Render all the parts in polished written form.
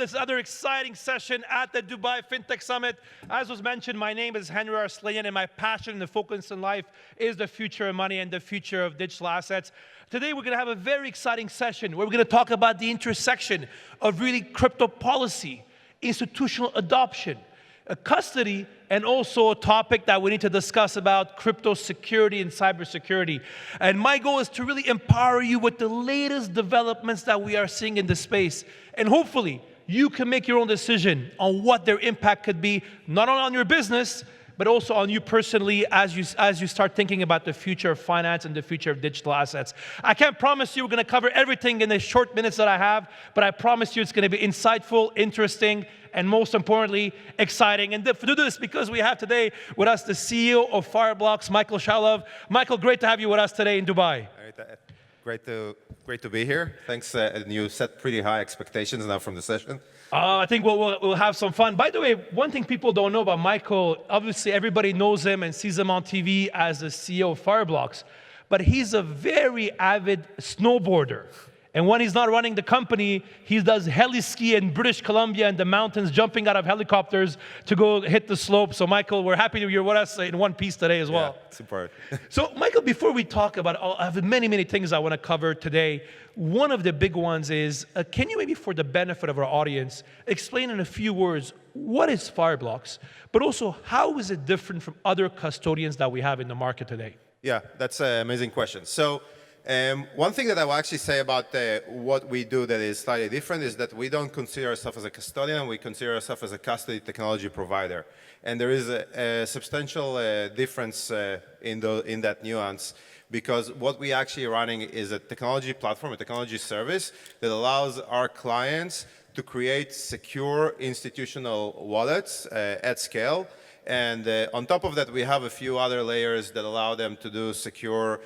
It's another exciting session at the Dubai FinTech Summit. As was mentioned, my name is Henri Arslanian, and my passion and the focus in life is the future of money and the future of digital assets. Today, we're going to have a very exciting session where we're going to talk about the intersection of really crypto policy, institutional adoption, custody, and also a topic that we need to discuss about crypto security and cybersecurity. And my goal is to really empower you with the latest developments that we are seeing in the space. And hopefully, you can make your own decision on what their impact could be, not only on your business, but also on you personally as you start thinking about the future of finance and the future of digital assets. I can't promise you we're going to cover everything in the short minutes that I have, but I promise you it's going to be insightful, interesting, and most importantly, exciting. And to do this, because we have today with us the CEO of Fireblocks, Michael Shaulov. Michael, great to have you with us today in Dubai. Great to be here. Thanks, and you set pretty high expectations now from the session. I think we'll have some fun. By the way, one thing people don't know about Michael, obviously everybody knows him and sees him on TV as the CEO of Fireblocks, but he's a very avid snowboarder. And when he's not running the company, he does heli ski in British Columbia in the mountains, jumping out of helicopters to go hit the slope. So Michael, we're happy you're with us in one piece today as well. Yeah, it's important. So Michael, before we talk about, I have many things I want to cover today. One of the big ones is, can you maybe for the benefit of our audience, explain in a few words, what is Fireblocks, but also how is it different from other custodians that we have in the market today? Yeah, that's an amazing question. So one thing that I will actually say about what we do that is slightly different is that we don't consider ourselves as a custodian, we consider ourselves as a custody technology provider. And there is a substantial difference in that nuance, because what we actually are running is a technology platform, a technology service that allows our clients to create secure institutional wallets at scale. And on top of that, we have a few other layers that allow them to do secure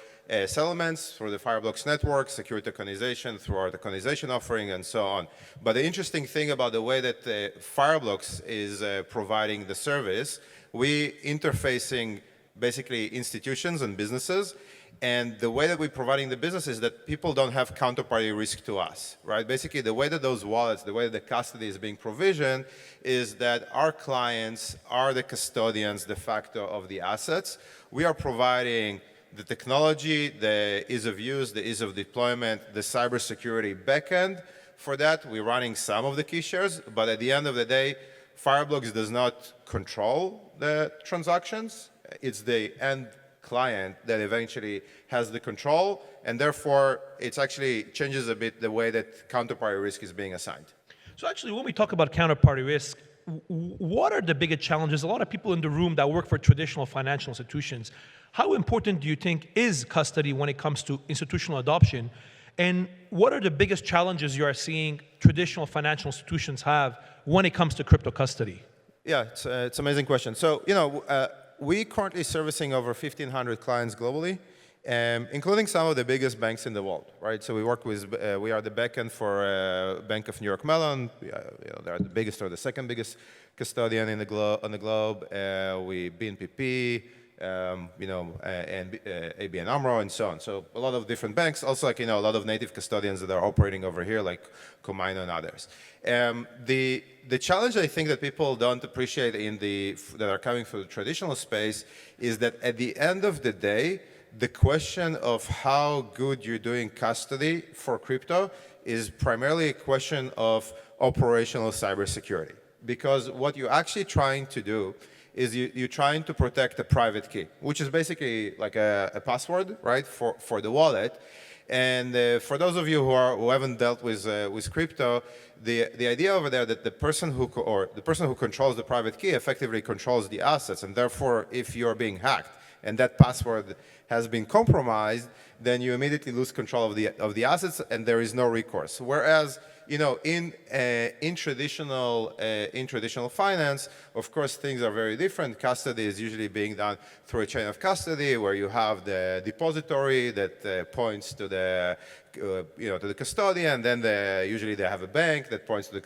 settlements through the Fireblocks network, secure tokenization through our tokenization offering, and so on. But the interesting thing about the way that Fireblocks is providing the service, we interfacing basically institutions and businesses. And the way that we're providing the business is that people don't have counterparty risk to us, right? Basically, the way that those wallets, the way that the custody is being provisioned is that our clients are the custodians de facto of the assets. We are providing the technology, the ease of use, the ease of deployment, the cybersecurity backend. For that, we're running some of the key shares, but at the end of the day, Fireblocks does not control the transactions. It's the end client that eventually has the control, and therefore it actually changes a bit the way that counterparty risk is being assigned. So actually, when we talk about counterparty risk, what are the biggest challenges? A lot of people in the room that work for traditional financial institutions, how important do you think is custody when it comes to institutional adoption? And what are the biggest challenges you are seeing traditional financial institutions have when it comes to crypto custody? Yeah, it's an amazing question. So, we currently servicing over 1,500 clients globally, including some of the biggest banks in the world, right? So we work with, we are the backend for Bank of New York Mellon. They're the biggest or the second biggest custodian on the globe. We BNPP, and ABN AMRO, and so on. So a lot of different banks, also a lot of native custodians that are operating over here, like Comaino and others. The challenge I think that people don't appreciate that are coming from the traditional space is that at the end of the day, the question of how good you're doing custody for crypto is primarily a question of operational cybersecurity. Because what you're actually trying to do is you're trying to protect a private key, which is basically like a password, right, for the wallet. And for those of you who haven't dealt with crypto, the idea over there that the person who controls the private key effectively controls the assets, and therefore, if you're being hacked and that password has been compromised, then you immediately lose control of the assets, and there is no recourse. Whereas, in traditional finance, of course, things are very different. Custody is usually being done through a chain of custody, where you have the depository that points to the to the custodian. Then usually they have a bank that points to the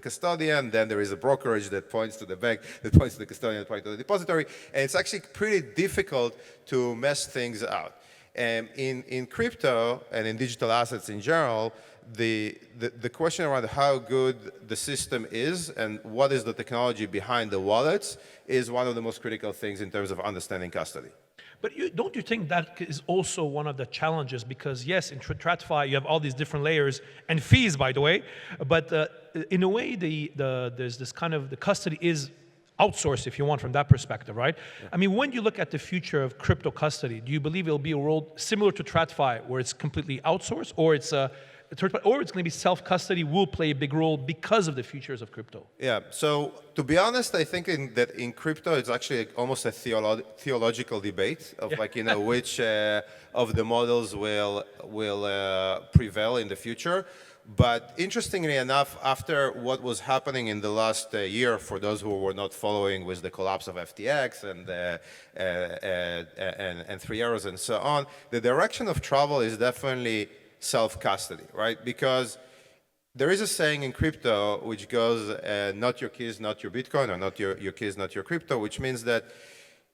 custodian. Then there is a brokerage that points to the bank, that points to the custodian, that points to the depository. And it's actually pretty difficult to mess things out. In crypto and in digital assets in general, the question around how good the system is and what is the technology behind the wallets is one of the most critical things in terms of understanding custody. But don't you think that is also one of the challenges? Because yes, in TradFi you have all these different layers and fees, by the way. But in a way, there's this kind of the custody is outsourced, if you want, from that perspective, right? Yeah. I mean, when you look at the future of crypto custody, do you believe it'll be a world similar to TradFi, where it's completely outsourced, or it's going to be self-custody will play a big role because of the futures of crypto? Yeah, so to be honest, I think that in crypto, it's actually almost a theological debate of which of the models will prevail in the future. But interestingly enough, after what was happening in the last year, for those who were not following with the collapse of FTX and 3 Arrows and so on, the direction of travel is definitely self-custody, right? Because there is a saying in crypto which goes, not your keys, not your Bitcoin, or not your keys, not your crypto, which means that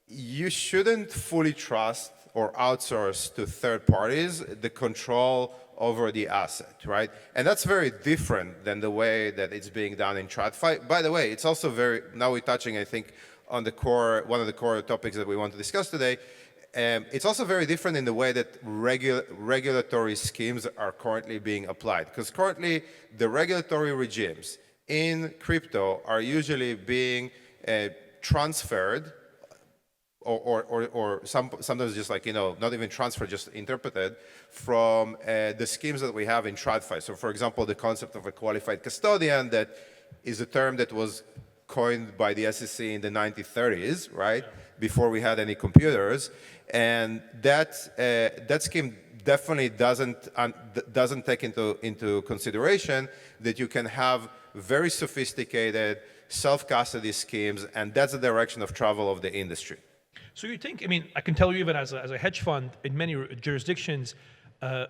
you shouldn't fully trust or outsource to third parties the control over the asset, right? And that's very different than the way that it's being done in TradFi. By the way, it's also now we're touching, I think, on one of the core topics that we want to discuss today. It's also very different in the way that regulatory schemes are currently being applied. Because currently, the regulatory regimes in crypto are usually being transferred or sometimes just not even transferred, just interpreted from the schemes that we have in TradFi. So for example, the concept of a qualified custodian, that is a term that was coined by the SEC in the 1930s, right? Before we had any computers. And that scheme definitely doesn't take into consideration that you can have very sophisticated self-custody schemes, and that's the direction of travel of the industry. So you think, I mean, I can tell you even as a hedge fund, in many jurisdictions,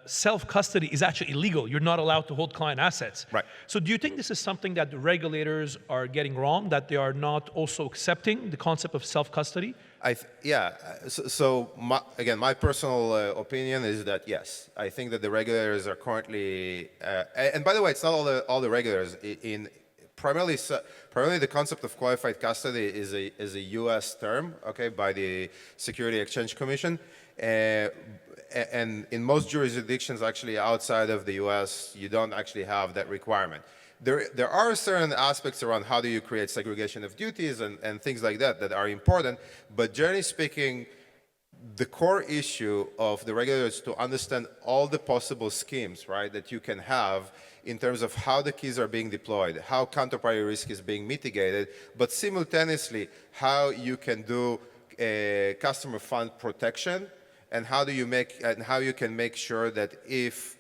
self-custody is actually illegal. You're not allowed to hold client assets. Right. So do you think this is something that the regulators are getting wrong, that they are not also accepting the concept of self-custody? Again, my personal opinion is that yes, I think that the regulators are currently, and by the way, it's not all the regulators. Primarily the concept of qualified custody is a U.S. term, okay, by the Security Exchange Commission, and in most jurisdictions, actually outside of the U.S., you don't actually have that requirement. There are certain aspects around how do you create segregation of duties and things like that are important, but generally speaking, the core issue of the regulators to understand all the possible schemes, right, that you can have in terms of how the keys are being deployed, how counterparty risk is being mitigated, but simultaneously how you can do customer fund protection, and how you can make sure that if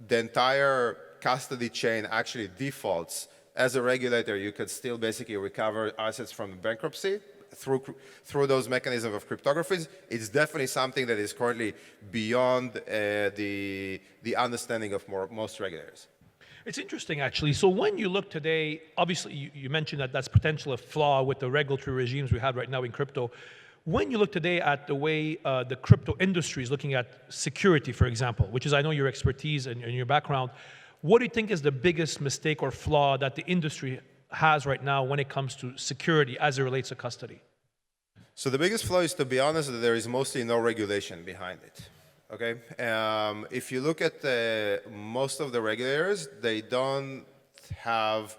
the entire custody chain actually defaults, as a regulator, you could still basically recover assets from bankruptcy through those mechanisms of cryptographies. It's definitely something that is currently beyond the understanding of most regulators. It's interesting, actually. So when you look today, obviously you mentioned that that's potentially a flaw with the regulatory regimes we have right now in crypto. When you look today at the way the crypto industry is looking at security, for example, which is, I know, your expertise and your background, what do you think is the biggest mistake or flaw that the industry has right now when it comes to security as it relates to custody? So the biggest flaw is, to be honest, that there is mostly no regulation behind it. Okay, if you look at most of the regulators, they don't have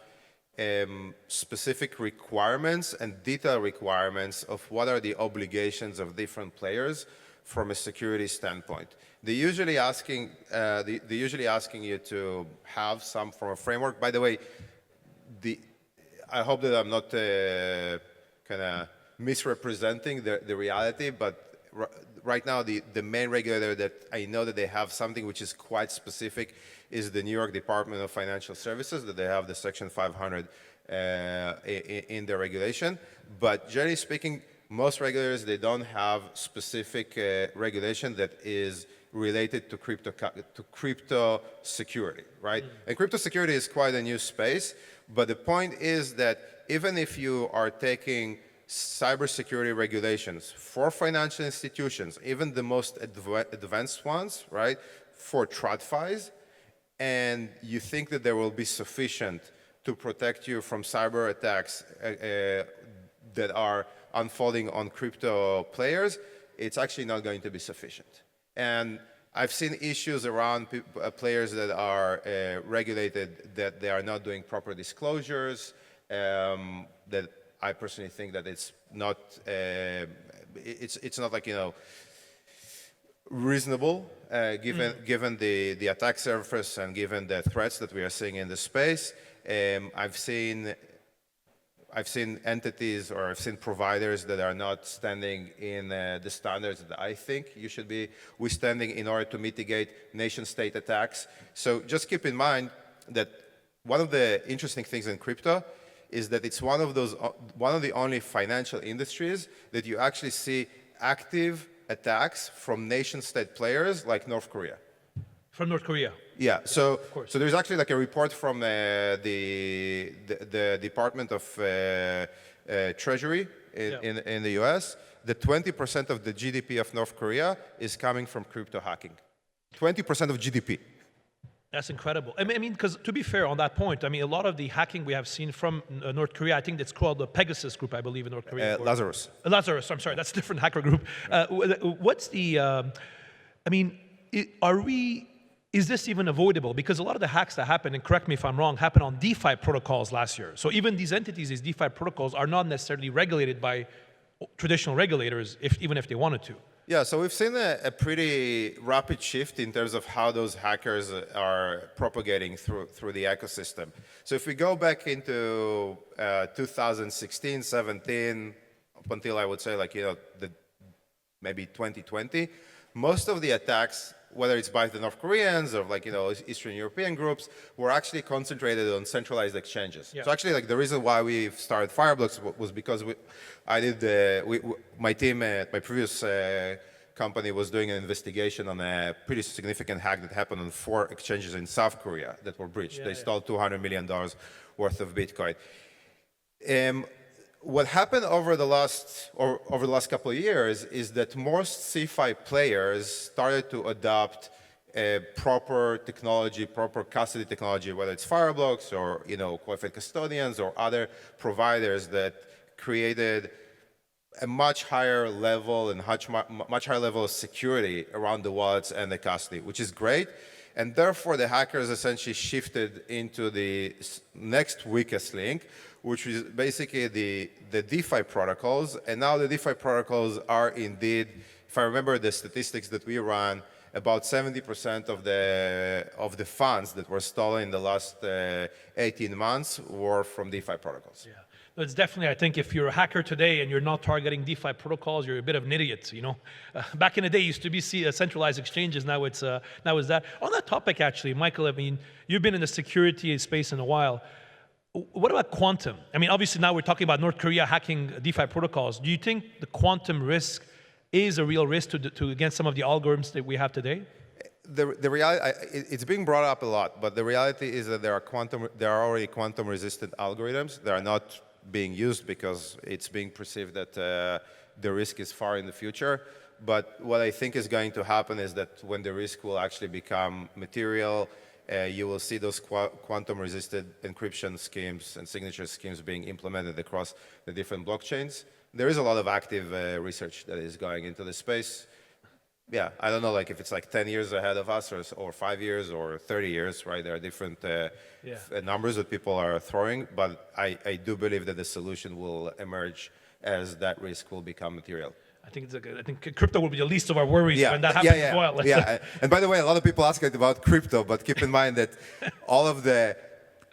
specific requirements and detailed requirements of what are the obligations of different players from a security standpoint. They're usually asking you to have some form of framework. By the way, I hope that I'm not kind of misrepresenting the reality, but right now the main regulator that I know that they have something which is quite specific is the New York Department of Financial Services, that they have the Section 500 in their regulation. But generally speaking, most regulators, they don't have specific regulation that is related to crypto security, right? And crypto security is quite a new space, but the point is that even if you are taking cybersecurity regulations for financial institutions, even the most advanced ones, right, for TradFis, and you think that there will be sufficient to protect you from cyber attacks that are unfolding on crypto players, it's actually not going to be sufficient. And I've seen issues around players that are regulated, that they are not doing proper disclosures, that I personally think that it's not, it's not like, reasonable, given the attack surface and given the threats that we are seeing in the space. I've seen entities, or I've seen providers that are not standing in the standards that I think you should be withstanding in order to mitigate nation-state attacks. So just keep in mind that one of the interesting things in crypto is that it's one of the only financial industries that you actually see active attacks from nation-state players like North Korea. From North Korea? Yeah, so there's actually like a report from the Department of Treasury in the US that 20% of the GDP of North Korea is coming from crypto hacking. 20% of GDP. That's incredible. I mean, because to be fair on that point, I mean, a lot of the hacking we have seen from North Korea, I think it's called the Pegasus group, I believe, in North Korea. Lazarus. Lazarus, I'm sorry, that's a different hacker group. What's the, I mean, is this even avoidable? Because a lot of the hacks that happen, and correct me if I'm wrong, happened on DeFi protocols last year. So even these entities, these DeFi protocols, are not necessarily regulated by traditional regulators, even if they wanted to. Yeah, so we've seen a pretty rapid shift in terms of how those hackers are propagating through the ecosystem. So if we go back into 2016, 17, up until I would say maybe 2020, most of the attacks, whether it's by the North Koreans or Eastern European groups, were actually concentrated on centralized exchanges. Yeah. So actually the reason why we started Fireblocks was because my team at my previous company was doing an investigation on a pretty significant hack that happened on 4 exchanges in South Korea that were breached. They stole $200 million worth of Bitcoin. What happened over the last couple of years is that most CeFi players started to adopt proper technology, proper custody technology, whether it's Fireblocks or qualified custodians or other providers that created a much higher level and much higher level of security around the wallets and the custody, which is great. And therefore, the hackers essentially shifted into the next weakest link, which is basically the DeFi protocols. And now the DeFi protocols are indeed, if I remember the statistics that we ran, about 70% of the funds that were stolen in the last 18 months were from DeFi protocols. Yeah. It's definitely, I think, if you're a hacker today and you're not targeting DeFi protocols, you're a bit of an idiot, Back in the day, it used to be centralized exchanges, now it's that. On that topic, actually, Michael, I mean, you've been in the security space in a while. What about quantum? I mean, obviously now we're talking about North Korea hacking DeFi protocols. Do you think the quantum risk is a real risk against some of the algorithms that we have today? The reality, it's being brought up a lot, but the reality is that there are already quantum-resistant algorithms. They are not being used because it's being perceived that the risk is far in the future. But what I think is going to happen is that when the risk will actually become material, you will see those quantum-resistant encryption schemes and signature schemes being implemented across the different blockchains. There is a lot of active research that is going into the space. Yeah, I don't know if it's 10 years ahead of us or 5 years or 30 years, right? There are different numbers that people are throwing, but I do believe that the solution will emerge as that risk will become material. I think crypto will be the least of our worries when that happens as well. Yeah, and by the way, a lot of people ask about crypto, but keep in mind that all of the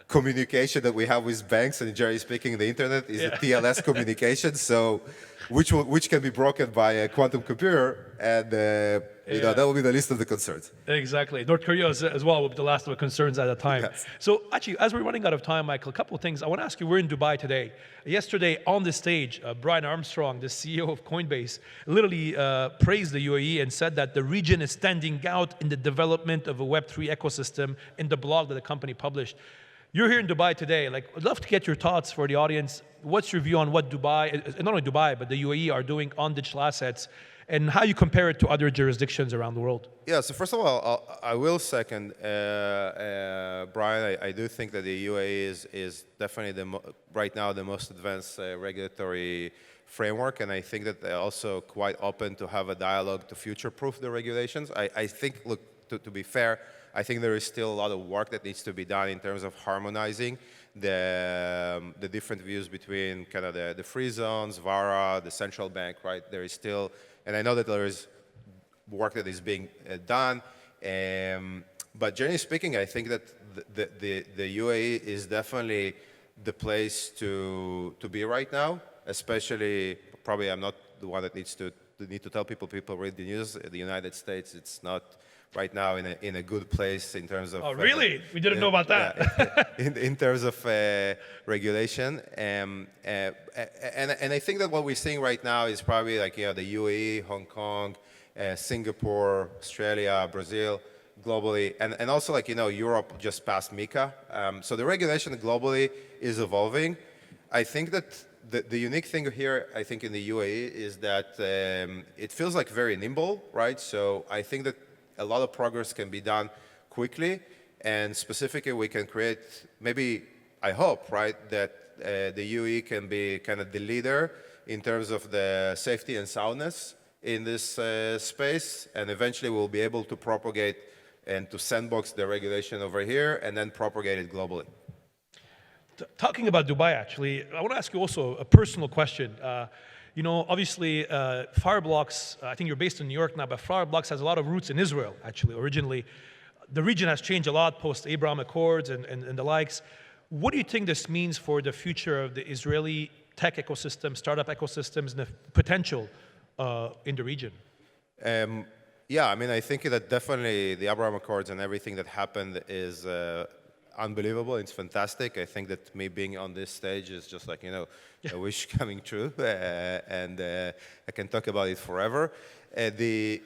communication that we have with banks, and generally speaking, the internet is a TLS communication, so which can be broken by a quantum computer, and that will be the least of the concerns. Exactly. North Korea as well will be the last of the concerns at a time. Yes. So actually, as we're running out of time, Michael, a couple of things. I want to ask you, we're in Dubai today. Yesterday on the stage, Brian Armstrong, the CEO of Coinbase, literally praised the UAE and said that the region is standing out in the development of a Web3 ecosystem in the blog that the company published. You're here in Dubai today. Like, I'd love to get your thoughts for the audience. What's your view on what Dubai, not only Dubai, but the UAE are doing on digital assets, and how you compare it to other jurisdictions around the world? Yeah, so first of all, I will second Brian. I do think that the UAE is definitely right now the most advanced regulatory framework, and I think that they're also quite open to have a dialogue to future-proof the regulations. I think, look, to be fair, I think there is still a lot of work that needs to be done in terms of harmonizing the different views between kind of the free zones, VARA, the central bank, right? There is still, and I know that there is work that is being done, but generally speaking, I think that the UAE is definitely the place to be right now, especially, probably I'm not the one that need to tell people read the news. The United States, it's not right now in a good place in terms of... Oh, really? We didn't know about that. in terms of regulation. And I think that what we're seeing right now is probably like, the UAE, Hong Kong, Singapore, Australia, Brazil, globally, and also like, Europe just passed MiCA. So the regulation globally is evolving. I think that the unique thing here, I think in the UAE is that it feels like very nimble, right? So I think that a lot of progress can be done quickly, and specifically we can create, maybe, I hope, right, that the UAE can be kind of the leader in terms of the safety and soundness in this space, and eventually we'll be able to propagate and to sandbox the regulation over here and then propagate it globally. Talking about Dubai, actually, I want to ask you also a personal question. Obviously, Fireblocks, I think you're based in New York now, but Fireblocks has a lot of roots in Israel, actually, originally. The region has changed a lot post-Abraham Accords and the likes. What do you think this means for the future of the Israeli tech ecosystem, startup ecosystems, and the potential in the region? Yeah, I mean, I think that definitely the Abraham Accords and everything that happened is unbelievable. It's fantastic. I think that me being on this stage is just like, a wish coming true, and I can talk about it forever. The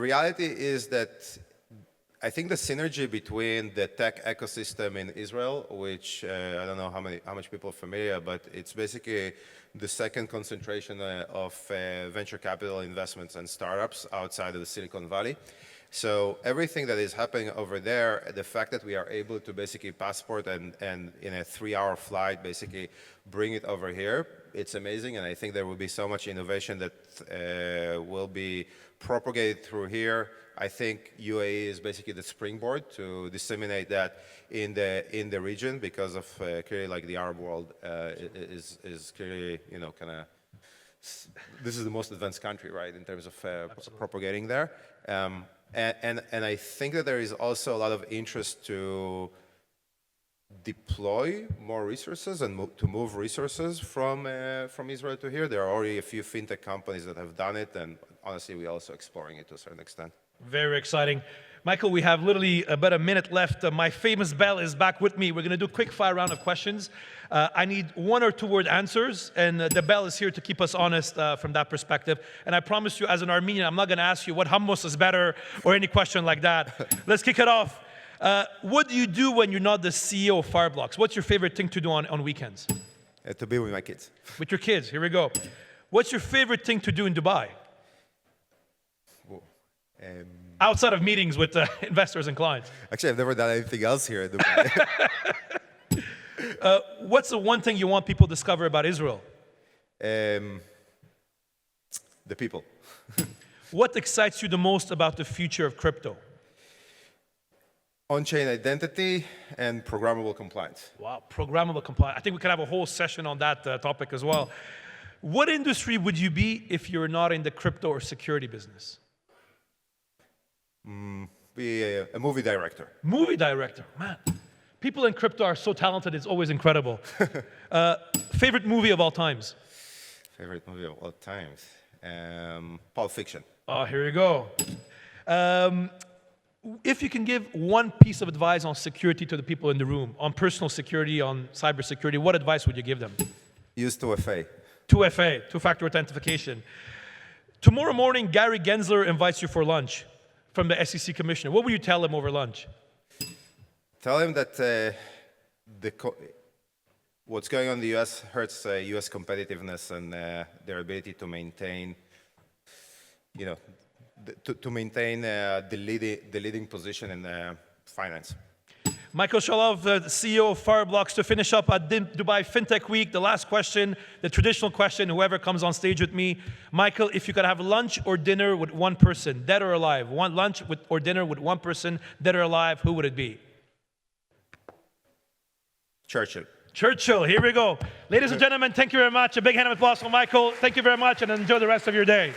reality is that I think the synergy between the tech ecosystem in Israel, which I don't know how much people are familiar, but it's basically the second concentration of venture capital investments and startups outside of the Silicon Valley. So everything that is happening over there, the fact that we are able to basically passport and in a 3-hour flight basically bring it over here, it's amazing. And I think there will be so much innovation that will be propagated through here. I think UAE is basically the springboard to disseminate that in the region, because of clearly like the Arab world is clearly, kind of, this is the most advanced country, right, in terms of propagating there. And I think that there is also a lot of interest to deploy more resources and to move resources from Israel to here. There are already a few fintech companies that have done it, and honestly, we're also exploring it to a certain extent. Very exciting. Michael, we have literally about a minute left. My famous bell is back with me. We're going to do a quick fire round of questions. I need 1 or 2 word answers, and the bell is here to keep us honest from that perspective. And I promise you, as an Armenian, I'm not going to ask you what hummus is better or any question like that. Let's kick it off. What do you do when you're not the CEO of Fireblocks? What's your favorite thing to do on weekends? To be with my kids. With your kids, here we go. What's your favorite thing to do in Dubai? Outside of meetings with investors and clients. Actually, I've never done anything else here in Dubai. What's the one thing you want people to discover about Israel? The people. What excites you the most about the future of crypto? On-chain identity and programmable compliance. Wow, programmable compliance. I think we could have a whole session on that topic as well. What industry would you be if you're not in the crypto or security business? Be a movie director. Movie director, man. People in crypto are so talented, it's always incredible. Favorite movie of all times? Favorite movie of all times? Pulp Fiction. Oh, here you go. If you can give one piece of advice on security to the people in the room, on personal security, on cybersecurity, what advice would you give them? Use 2FA. 2FA, two-factor authentication. Tomorrow morning, Gary Gensler invites you for lunch from the SEC commissioner. What would you tell him over lunch? Tell him that what's going on in the U.S. hurts U.S. competitiveness and their ability to maintain, to maintain the leading position in finance. Michael Shaulov, the CEO of Fireblocks, to finish up at Dubai FinTech Week. The last question, the traditional question, whoever comes on stage with me. Michael, if you could have lunch or dinner with one person, dead or alive, lunch or dinner with one person, dead or alive, who would it be? Churchill. Churchill, here we go. Ladies and gentlemen, thank you very much. A big hand of applause for Michael. Thank you very much and enjoy the rest of your day.